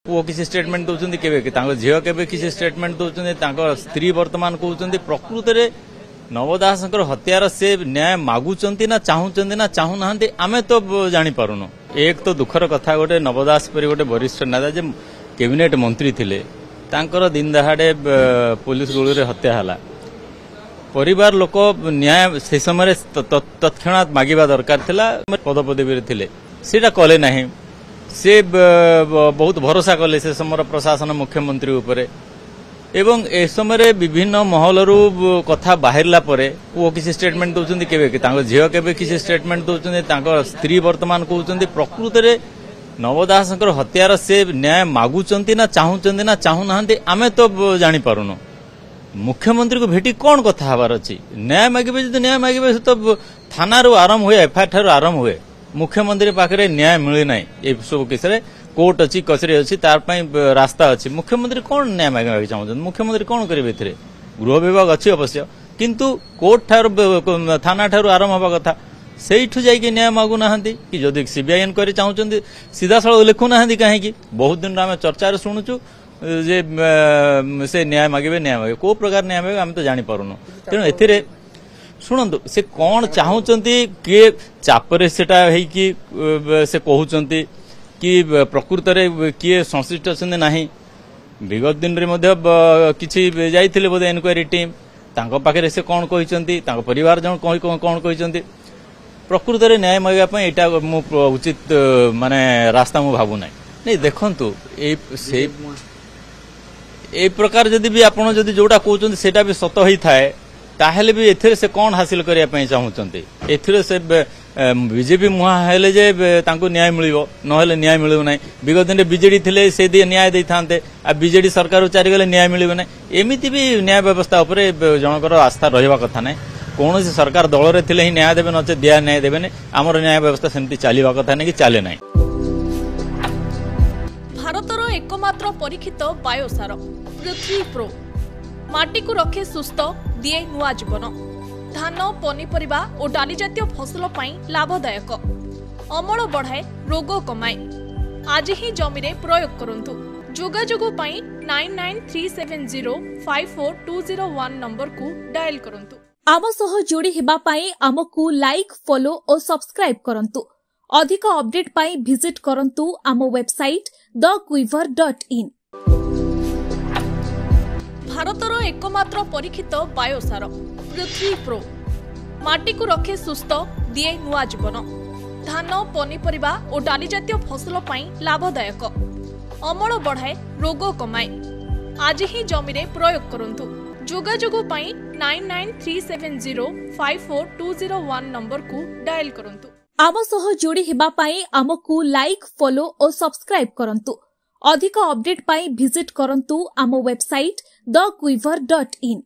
पुओ किसी स्टेटमेंट दौरान के झील के किसी स्टेटमेंट दौरान स्त्री वर्तमान कहते प्रकृत में नवदास हत्यार से न्याय मागुंट ना चाहूना आम तो जापारुनु। एक तो दुखर कथा गोटे नवदास पर गोटे वरिष्ठ नेता जे कैबिनेट मंत्री थिले तांकर दिन दहाड़े पुलिस गोली हत्या है। परिवार लोक न्याय से समय तत्क्षणात मागिबा दरकार थिला पदपदवी थिले सेटा कले नाही। से बहुत भरोसा कले से समय प्रशासन मुख्यमंत्री उपरे एवं ए समय विभिन्न महलरू कथा बाहरला परे पुओ किसी स्टेटमेंट दौरान के झील के किसी स्टेटमेंट दौरान स्त्री वर्तमान कहते प्रकृत में नवदास हत्यार से न्याय मागुंट ना चाहूना आम तो जापारुनु। मुख्यमंत्री को भेटी कौन कथा हबार अच्छी न्याय मागे जो न्याय मागे तो थाना आरंभ हुए एफआईआर ठार आरंभ हुए मुख्यमंत्री पाखे न्याय मिले ना ये सब केस कोर्ट अच्छी कचेरी अच्छी तार रास्ता अच्छी मुख्यमंत्री कौन न्याय मागे चाहते मुख्यमंत्री कौन करेंगे गृह विभाग अच्छी अवश्य किंतु कोर्ट ठार थाना ठार आरंभ हवा कथा सेठू जाइए न्याय मागुना कि जदि सीबीआई इनक्वारी चाहते सीधा साल लिखुना कहीं बहुत दिन आम चर्चा शुणुचु जे से न्याय मागे को प्रकार न्याय मागे आम तो जापारुनु। तेणु ए शुणु से कौन चाहते किए चापरे सेटा से कहते कि प्रकृत में किए संश्लिष्ट अच्छा ना विगत दिन में किसी जाइए बोधे इनक्वारी टीम पाखे से कौन कहते परिवार जन कौन कहते प्रकृत में न्याय मागे यहाँ उचित माने रास्ता मु भावुना नहीं देखु ए प्रकार जदि भी आपड़ जदि जोटा कहते सेटा भी सत ही थाए ताहेले भी एथिरे से कौन हासिल करने चाहते एथिरे से बीजेपी मुहा हेले जे तांको न्याय मिलिबो नहेले न्याय मिलिबो नै। विगत दिन बीजेडी थिले से न्याय दे थांते आ बीजेडी सरकार चारि गले न्याय मिलिबो नै। एमिति भी न्याय व्यवस्था उपरे जनकर आस्था रहिबा कथा नै। कौन सरकार दल रे थिले ही न्याय देबे नचे दिया न्याय देबे नै। आमर न्याय व्यवस्था सेमति चालिबा कथा नै कि चाले नै। भारतर एकमात्र परीक्षित बायोसार पृथ्वी प्रो माटी को रखे सुस्थ दिए नुआ जीवन धान पनीपरिबा और डाली जातीय फसल लाभदायक अमल बढ़ाए रोग कमाए आज ही जमीरे प्रयोग करंतु। जोगाजोग 9937054201 नंबर को डायल करंतु। आम सह जोड़ी हेबा पाई आमकु लाइक फॉलो और सब्सक्राइब करंतु। अधिक अपडेट पाई विजिट करंतु आम वेबसाइट thequiver.in। भारतर एकमात्र परीक्षित बायोसार पृथ्वी प्रो माटी को रखे सुस्थ दिए नुआ जीवन धान पनीपरिबा और डाली जातीय फसल लाभदायक अमल बढ़ाए रोग कमाए आज ही जमीरे प्रयोग करंतु। जोगाजोग 9937054201 नंबर को डायल करंतु। आम सह जोड़ी हेबा पाई आमकु लाइक फॉलो और सब्सक्राइब करंतु। अधिक अपडेट पाई विजिट करंतु आम वेबसाइट thequiver.in।